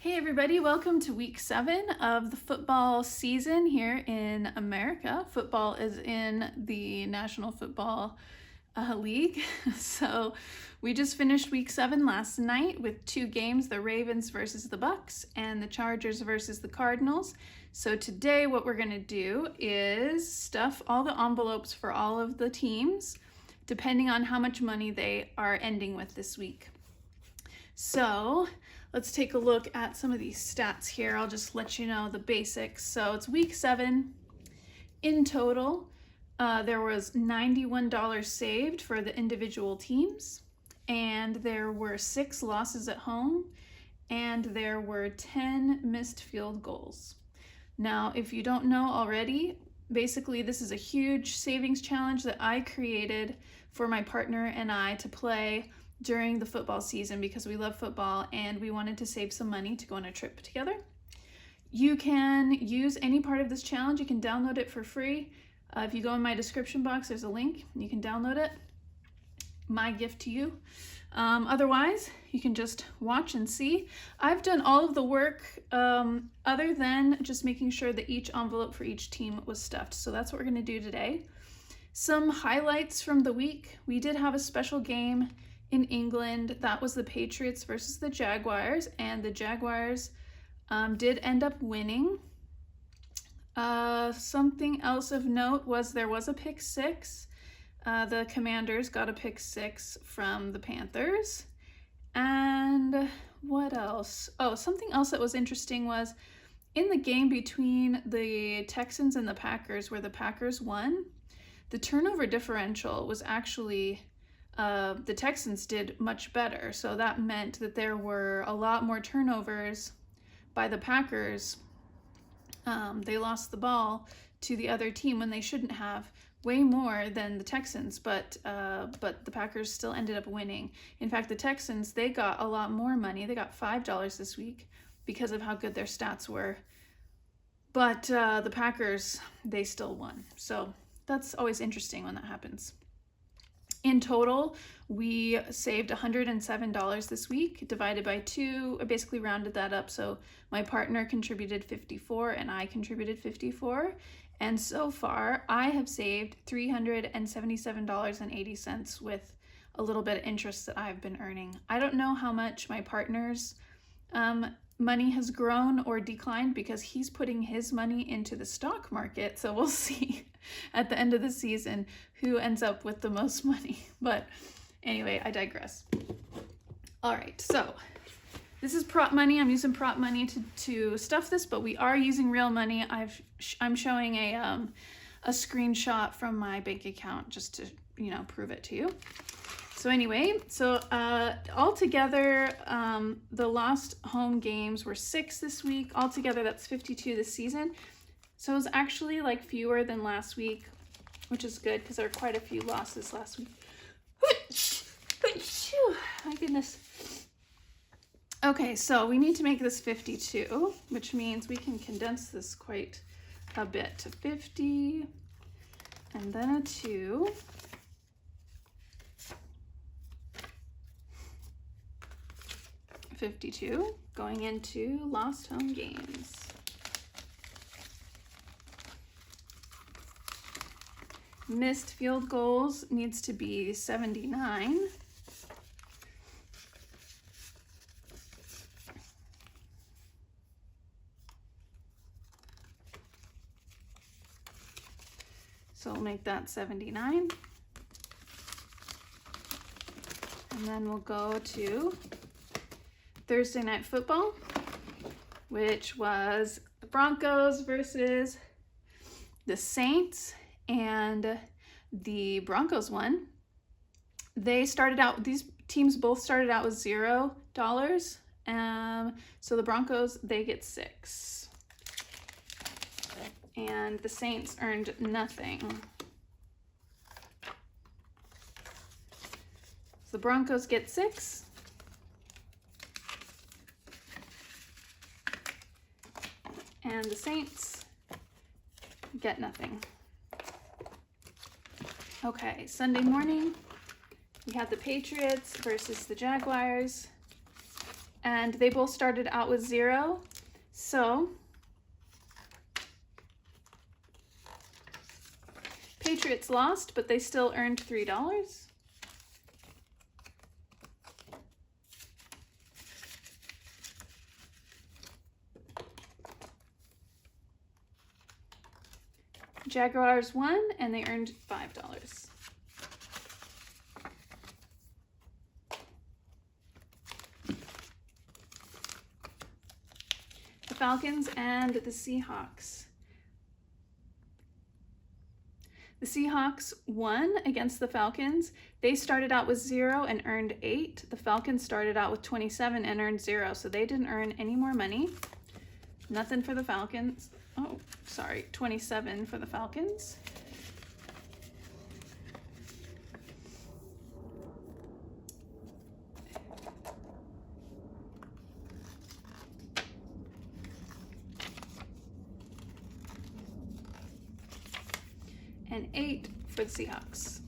Hey everybody, welcome to week 7 of the football season here in America. Football is in the National Football League. So we just finished week 7 last night with 2 games, the Ravens versus the Bucks and the Chargers versus the Cardinals. So today what we're going to do is stuff all the envelopes for all of the teams, depending on how much money they are ending with this week. So let's take a look at some of these stats here. I'll just let you know the basics. So it's week 7. In total, there was $91 saved for the individual teams, and there were 6 losses at home, and there were 10 missed field goals. Now, if you don't know already, basically this is a huge savings challenge that I created for my partner and I to play during the football season because we love football and we wanted to save some money to go on a trip together. You can use any part of this challenge. You can download it for free. If you go in my description box, there's a link. You can download it. My gift to you. Otherwise, you can just watch and see. I've done all of the work other than just making sure that each envelope for each team was stuffed. So that's what we're going to do today. Some highlights from the week. We did have a special game in England. That was the Patriots versus the Jaguars, and the Jaguars did end up winning. Something else of note was there was a pick 6. The Commanders got a pick 6 from the Panthers. And what else? Oh, something else that was interesting was in the game between the Texans and the Packers, where the Packers won, the turnover differential was actually the Texans did much better. So that meant that there were a lot more turnovers by the Packers. They lost the ball to the other team when they shouldn't have, way more than the Texans, but the Packers still ended up winning. In fact, the Texans, they got a lot more money. They got $5 this week because of how good their stats were. But the Packers, they still won. So that's always interesting when that happens. In total, we saved $107 this week, divided by 2. I basically rounded that up, so my partner contributed 54 and I contributed 54. And so far, I have saved $377.80 with a little bit of interest that I've been earning. I don't know how much my partner's money has grown or declined because he's putting his money into the stock market. So we'll see at the end of the season who ends up with the most money. But anyway, I digress. All right, so this is prop money. I'm using prop money to stuff this, but we are using real money. I'm showing a screenshot from my bank account just to, prove it to you. So anyway, altogether, the lost home games were 6 this week. Altogether, that's 52 this season. So it was actually like fewer than last week, which is good because there were quite a few losses last week. My goodness. Okay, so we need to make this 52, which means we can condense this quite a bit to 50 and then a 2. $52 going into lost home games. Missed field goals needs to be 79. So we'll make that 79. And then we'll go to Thursday Night Football, which was the Broncos versus the Saints, and the Broncos won. These teams both started out with $0. So the Broncos, they get 6. And the Saints earned nothing. So the Broncos get 6. And the Saints get nothing. Okay, Sunday morning, we had the Patriots versus the Jaguars. and they both started out with 0. So Patriots lost, but they still earned $3. Jaguars won, and they earned $5. The Falcons and the Seahawks. The Seahawks won against the Falcons. They started out with 0 and earned 8. The Falcons started out with 27 and earned 0, so they didn't earn any more money. Nothing for the Falcons. Oh, sorry, 27 for the Falcons. And 8 for the Seahawks.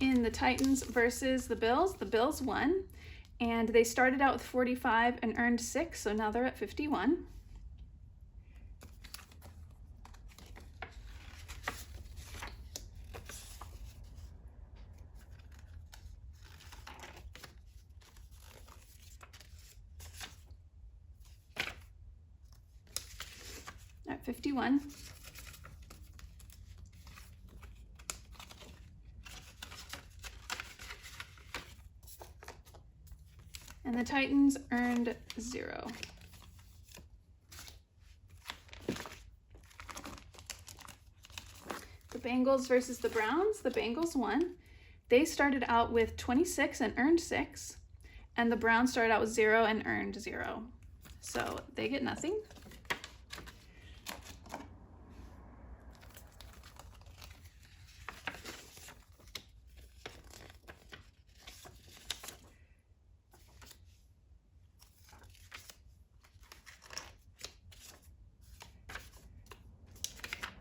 In the Titans versus the Bills won, and they started out with 45 and earned 6, so now they're at 51. At 51. And the Titans earned 0. The Bengals versus the Browns. The Bengals won. They started out with 26 and earned 6. And the Browns started out with 0 and earned 0. So they get nothing.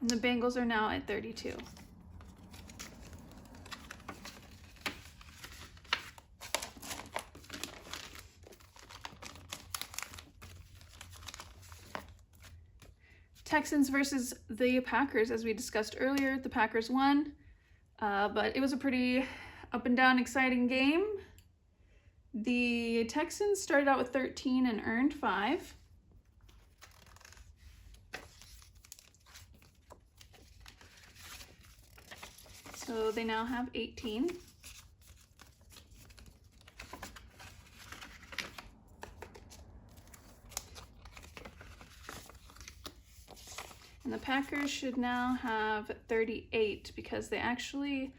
And the Bengals are now at 32. Texans versus the Packers, as we discussed earlier. The Packers won, but it was a pretty up and down exciting game. The Texans started out with 13 and earned 5. So they now have 18. And the Packers should now have 38 because they actually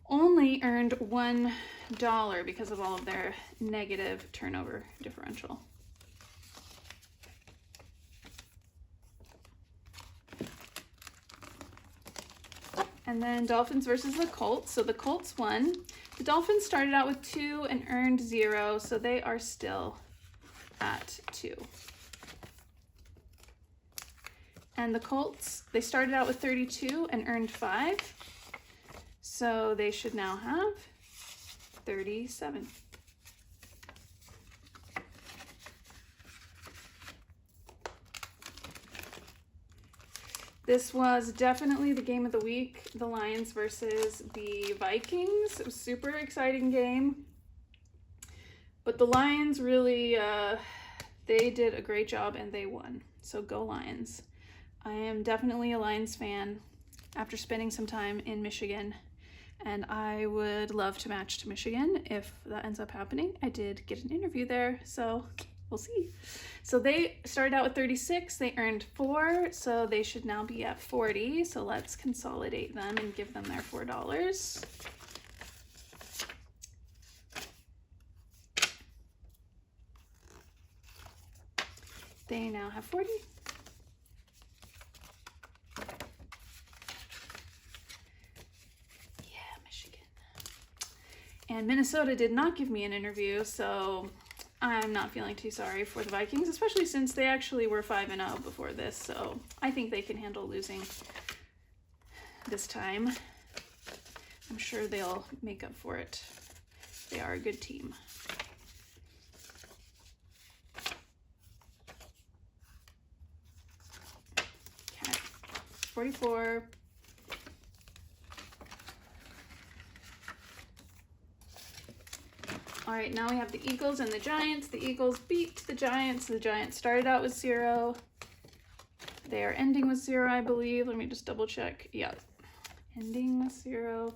only earned $1 because of all of their negative turnover differential. And then Dolphins versus the Colts. So the Colts won. The Dolphins started out with 2 and earned 0, so they are still at 2. And the Colts, they started out with 32 and earned 5, so they should now have 37. This was definitely the game of the week, the Lions versus the Vikings. It was a super exciting game. But the Lions really, they did a great job and they won. So go Lions. I am definitely a Lions fan after spending some time in Michigan. And I would love to match to Michigan if that ends up happening. I did get an interview there, so we'll see. So they started out with 36, they earned 4, so they should now be at 40. So let's consolidate them and give them their $4. They now have 40. Yeah, Michigan. And Minnesota did not give me an interview, so I'm not feeling too sorry for the Vikings, especially since they actually were 5-0 before this. So I think they can handle losing this time. I'm sure they'll make up for it. They are a good team. Okay, 44. All right, now we have the Eagles and the Giants. The Eagles beat the Giants. The Giants started out with 0. They are ending with 0, I believe. Let me just double check. Yeah, ending with 0.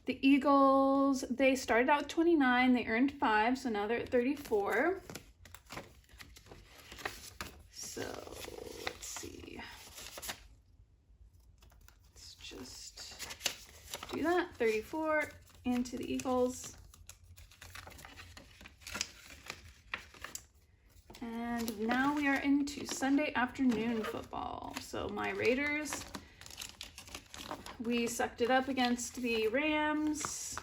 The Eagles, they started out with 29. They earned 5, so now they're at 34. So let's see. Let's just do that. 34 into the Eagles. And now we are into Sunday afternoon football. So my Raiders, we sucked it up against the Rams.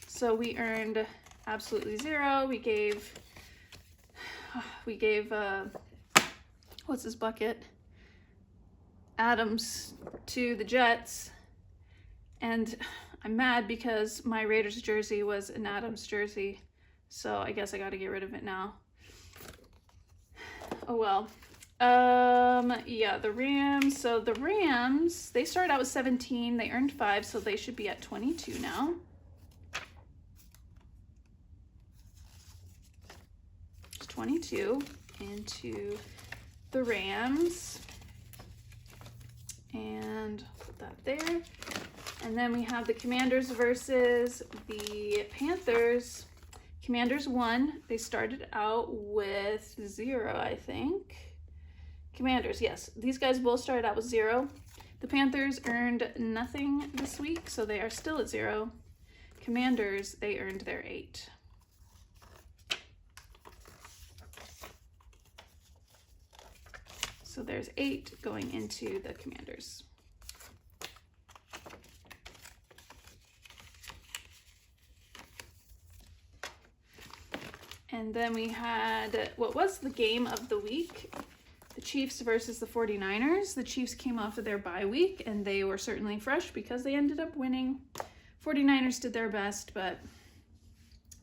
So we earned absolutely 0. We gave what's his bucket? Adams to the Jets. And I'm mad because my Raiders jersey was an Adams jersey. So I guess I got to get rid of it now. Oh well. Yeah, the Rams. So the Rams, they started out with 17. They earned 5, so they should be at 22 now. It's 22 into the Rams. And put that there. And then we have the Commanders versus the Panthers. Commanders won. They started out with 0, I think. Commanders, yes. These guys both started out with 0. The Panthers earned nothing this week, so they are still at 0. Commanders, they earned their 8. So there's 8 going into the Commanders. And then we had what was the game of the week, the Chiefs versus the 49ers. The Chiefs came off of their bye week, and they were certainly fresh because they ended up winning. 49ers did their best, but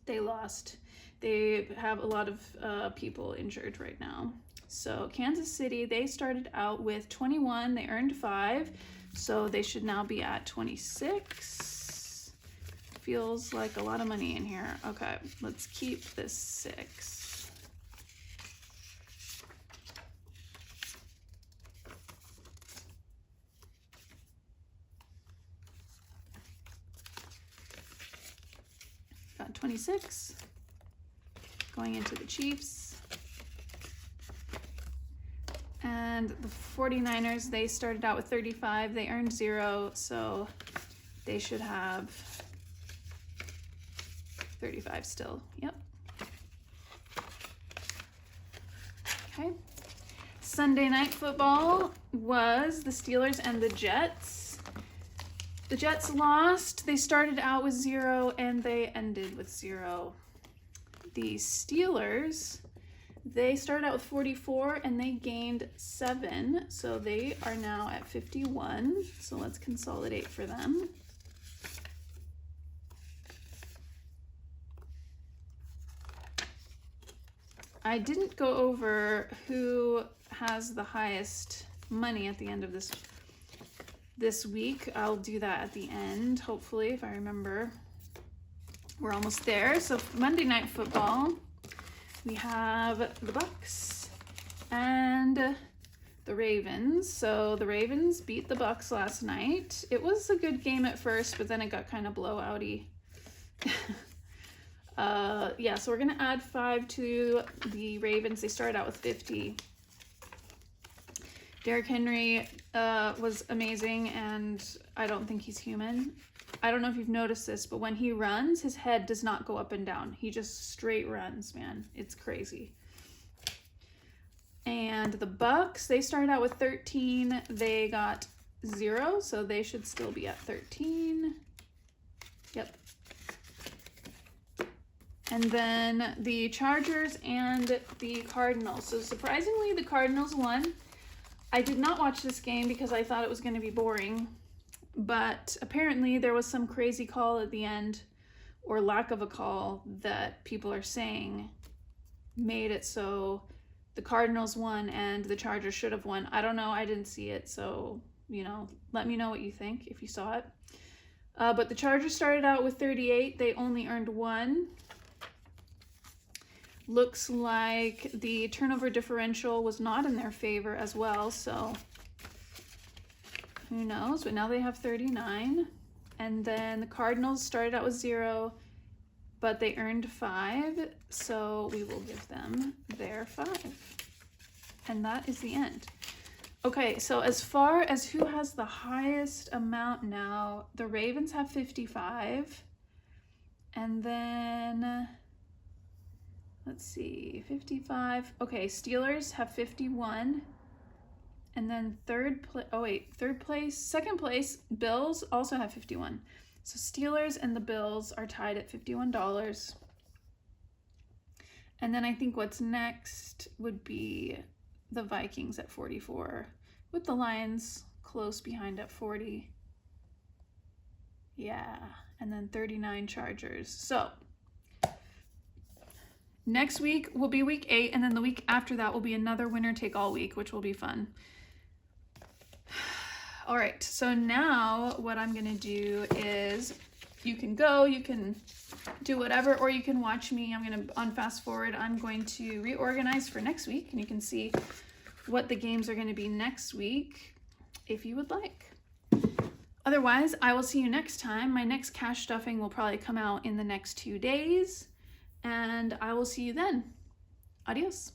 they lost. They have a lot of people injured right now. So Kansas City, they started out with 21. They earned 5, so they should now be at 26. Feels like a lot of money in here. Okay, let's keep this 6. Got 26 going into the Chiefs. And the 49ers, they started out with 35. They earned 0, so they should have 35 still. Yep. Okay. Sunday night football was the Steelers and the Jets. The Jets lost. They started out with 0 and they ended with 0. The Steelers, they started out with 44 and they gained 7. So they are now at 51. So let's consolidate for them. I didn't go over who has the highest money at the end of this week. I'll do that at the end, hopefully, if I remember. We're almost there. So Monday Night Football, we have the Bucks and the Ravens. So the Ravens beat the Bucks last night. It was a good game at first, but then it got kind of blowout-y. Yeah, so we're going to add 5 to the Ravens. They started out with 50. Derrick Henry was amazing, and I don't think he's human. I don't know if you've noticed this, but when he runs, his head does not go up and down. He just straight runs, man. It's crazy. And the Bucks, they started out with 13. They got 0, so they should still be at 13. Yep. And then the Chargers and the Cardinals. So surprisingly, the Cardinals won. I did not watch this game because I thought it was going to be boring. But apparently there was some crazy call at the end, or lack of a call, that people are saying made it so the Cardinals won and the Chargers should have won. I don't know. I didn't see it. So, let me know what you think if you saw it. But the Chargers started out with 38. They only earned 1. Looks like the turnover differential was not in their favor as well, so who knows? But now they have 39. And then the Cardinals started out with 0, but they earned 5, so we will give them their 5. And that is the end. Okay, so as far as who has the highest amount now, the Ravens have 55. And then let's see, 55. Okay, Steelers have 51. And then second place, Bills also have 51. So Steelers and the Bills are tied at $51. And then I think what's next would be the Vikings at 44, with the Lions close behind at 40. Yeah, and then 39 Chargers. So next week will be week 8, and then the week after that will be another winner take all week, which will be fun. All right, so now what I'm gonna do is you can do whatever, or you can watch me. I'm gonna, on fast forward, I'm going to reorganize for next week, and you can see what the games are gonna be next week if you would like. Otherwise, I will see you next time. My next cash stuffing will probably come out in the next 2 days, and I will see you then. Adios.